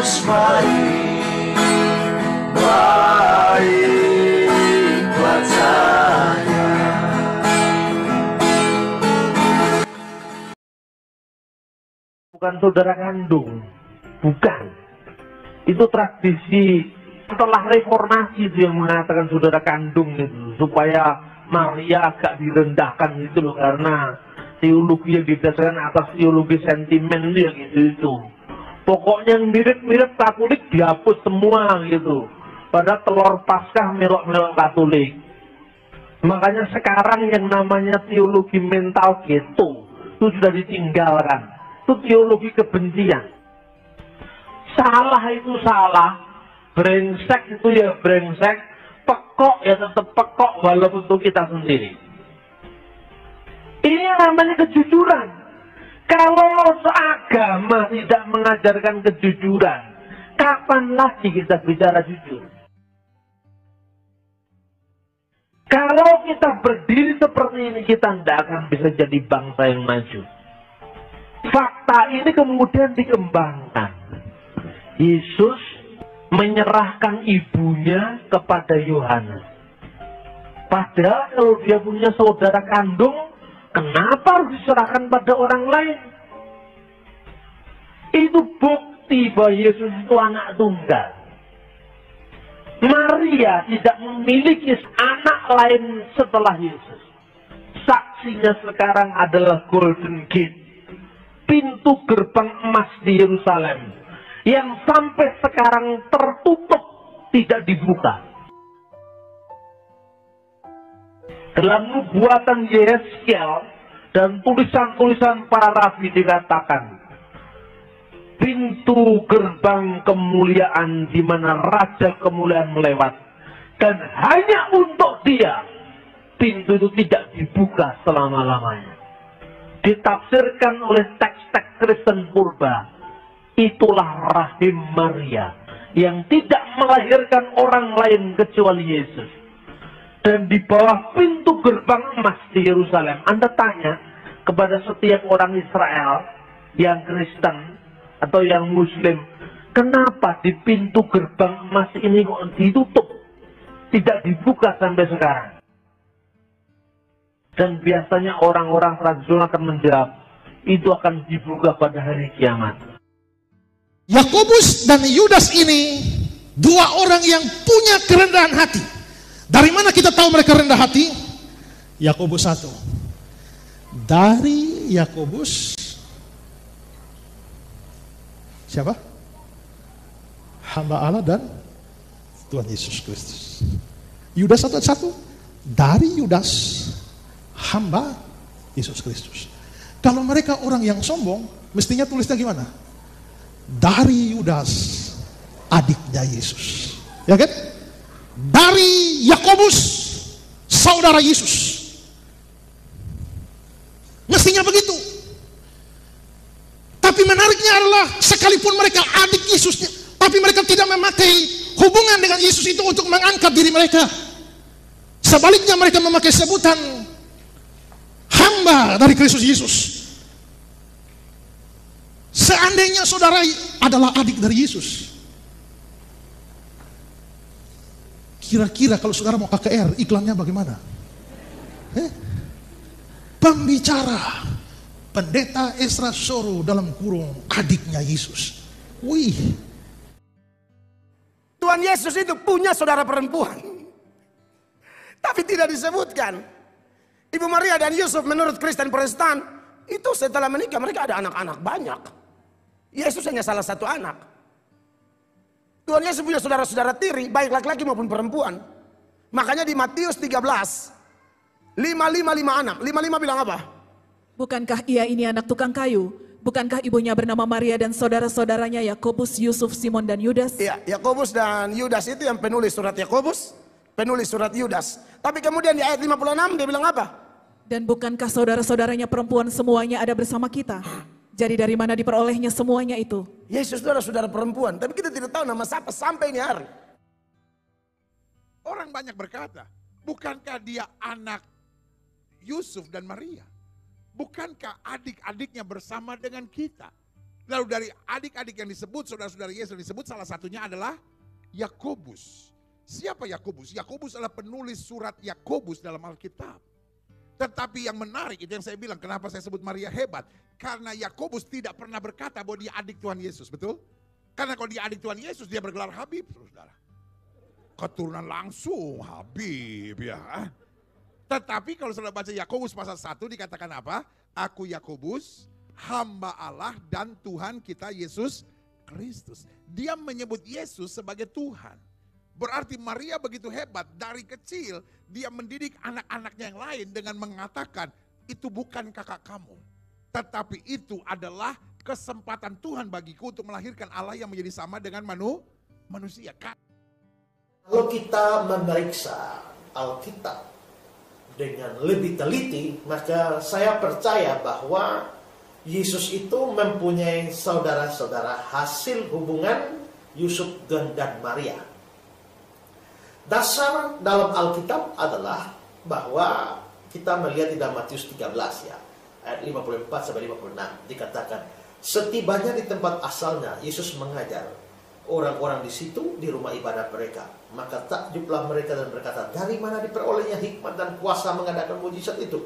Yesus baik, baik buat saya. Bukan saudara kandung, bukan. Itu tradisi setelah reformasi itu yang mengatakan saudara kandung itu, supaya Maria agak direndahkan gitu loh, karena teologi yang didasarkan atas teologi sentimen itu yang itu. Pokoknya yang mirip-mirip Katolik dihapus semua gitu. Pada telur Paskah melok-melok Katolik. Makanya sekarang yang namanya teologi mental gitu itu sudah ditinggalkan. Itu teologi kebencian. Salah itu salah, brengsek itu ya brengsek, pekok ya tetap pekok walaupun itu kita sendiri. Ini namanya kejujuran. Kalau seagama tidak mengajarkan kejujuran, kapan lagi kita bicara jujur? Kalau kita berdiri seperti ini, kita tidak akan bisa jadi bangsa yang maju. Fakta ini kemudian dikembangkan. Yesus menyerahkan ibunya kepada Yohanes. Padahal kalau dia punya saudara kandung, kenapa harus diserahkan pada orang lain? Itu bukti bahwa Yesus itu anak tunggal. Maria tidak memiliki anak lain setelah Yesus. Saksinya sekarang adalah Golden Gate, pintu gerbang emas di Yerusalem, yang sampai sekarang tertutup, tidak dibuka. Dalam nubuatan Yehezkiel dan tulisan-tulisan para rabi dikatakan, pintu gerbang kemuliaan di mana Raja Kemuliaan melewat, dan hanya untuk dia pintu itu tidak dibuka selama-lamanya. Ditafsirkan oleh teks-teks Kristen purba, itulah rahim Maria yang tidak melahirkan orang lain kecuali Yesus. Dan di bawah pintu gerbang emas di Yerusalem, Anda tanya kepada setiap orang Israel yang Kristen atau yang Muslim, kenapa di pintu gerbang emas ini kok ditutup, tidak dibuka sampai sekarang? Dan biasanya orang-orang tradisional akan menjawab, itu akan dibuka pada hari kiamat. Yakobus dan Yudas ini dua orang yang punya kerendahan hati. Dari mana kita tahu mereka rendah hati? Yakobus 1. Dari Yakobus siapa? Hamba Allah dan Tuhan Yesus Kristus. Yudas 1:1. Dari Yudas, hamba Yesus Kristus. Kalau mereka orang yang sombong, mestinya tulisnya gimana? Dari Yudas, adiknya Yesus. Ya kan? Dari Yakobus, saudara Yesus. Mestinya begitu. Tapi menariknya adalah sekalipun mereka adik Yesus, tapi mereka tidak memakai hubungan dengan Yesus itu untuk mengangkat diri mereka. Sebaliknya mereka memakai sebutan hamba dari Kristus Yesus. Seandainya saudara adalah adik dari Yesus, kira-kira kalau saudara mau KKR, iklannya bagaimana? Pembicara Pendeta Ezra Soro dalam kurung adiknya Yesus. Wih. Tuhan Yesus itu punya saudara perempuan, tapi tidak disebutkan. Ibu Maria dan Yusuf menurut Kristen Protestan itu setelah menikah mereka ada anak-anak banyak. Yesus hanya salah satu anak. Tuhan Yesus punya saudara-saudara tiri, baik laki-laki maupun perempuan. Makanya di Matius 13, 5 anak. 5 bilang apa? Bukankah ia ini anak tukang kayu? Bukankah ibunya bernama Maria dan saudara-saudaranya Yakobus, Yusuf, Simon dan Yudas? Iya, Yakobus dan Yudas itu yang penulis surat Yakobus, penulis surat Yudas. Tapi kemudian di ayat 56 dia bilang apa? Dan bukankah saudara-saudaranya perempuan semuanya ada bersama kita? Jadi dari mana diperolehnya semuanya itu? Yesus itu adalah saudara perempuan, tapi kita tidak tahu nama siapa sampai ini hari. Orang banyak berkata, bukankah dia anak Yusuf dan Maria? Bukankah adik-adiknya bersama dengan kita? Lalu dari adik-adik yang disebut, saudara-saudara Yesus yang disebut, salah satunya adalah Yakobus. Siapa Yakobus? Yakobus adalah penulis surat Yakobus dalam Alkitab. Tetapi yang menarik, itu yang saya bilang, kenapa saya sebut Maria hebat. Karena Yakobus tidak pernah berkata bahwa dia adik Tuhan Yesus, betul? Karena kalau dia adik Tuhan Yesus, dia bergelar Habib, saudara. Keturunan langsung, Habib ya. Tetapi kalau saudara baca Yakobus pasal 1 dikatakan apa? Aku Yakobus, hamba Allah dan Tuhan kita Yesus Kristus. Dia menyebut Yesus sebagai Tuhan. Berarti Maria begitu hebat, dari kecil dia mendidik anak-anaknya yang lain dengan mengatakan, itu bukan kakak kamu. Tetapi itu adalah kesempatan Tuhan bagiku untuk melahirkan Allah yang menjadi sama dengan manusia. Kalau kita memeriksa Alkitab dengan lebih teliti, maka saya percaya bahwa Yesus itu mempunyai saudara-saudara hasil hubungan Yusuf dan Maria. Dasar dalam Alkitab adalah bahwa kita melihat di dalam Matius 13 ya, ayat 54 sampai 56 dikatakan, setibanya di tempat asalnya Yesus mengajar orang-orang di situ di rumah ibadah mereka. Maka takjublah mereka dan berkata, dari mana diperolehnya hikmat dan kuasa mengadakan mujizat itu?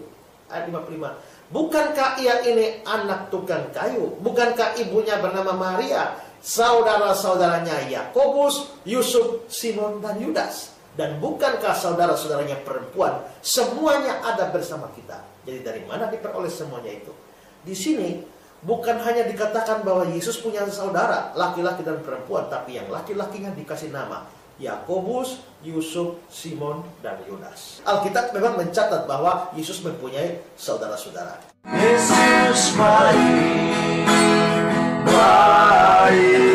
Ayat 55. Bukankah ia ini anak tukang kayu? Bukankah ibunya bernama Maria? Saudara-saudaranya Yakobus, Yusuf, Simon dan Yudas. Dan bukankah saudara-saudaranya perempuan semuanya ada bersama kita? Jadi dari mana diperoleh semuanya itu? Di sini bukan hanya dikatakan bahwa Yesus punya saudara, laki-laki dan perempuan, tapi yang laki-lakinya dikasih nama Yakobus, Yusuf, Simon, dan Yudas. Alkitab memang mencatat bahwa Yesus mempunyai saudara-saudara. Yesus baik, baik.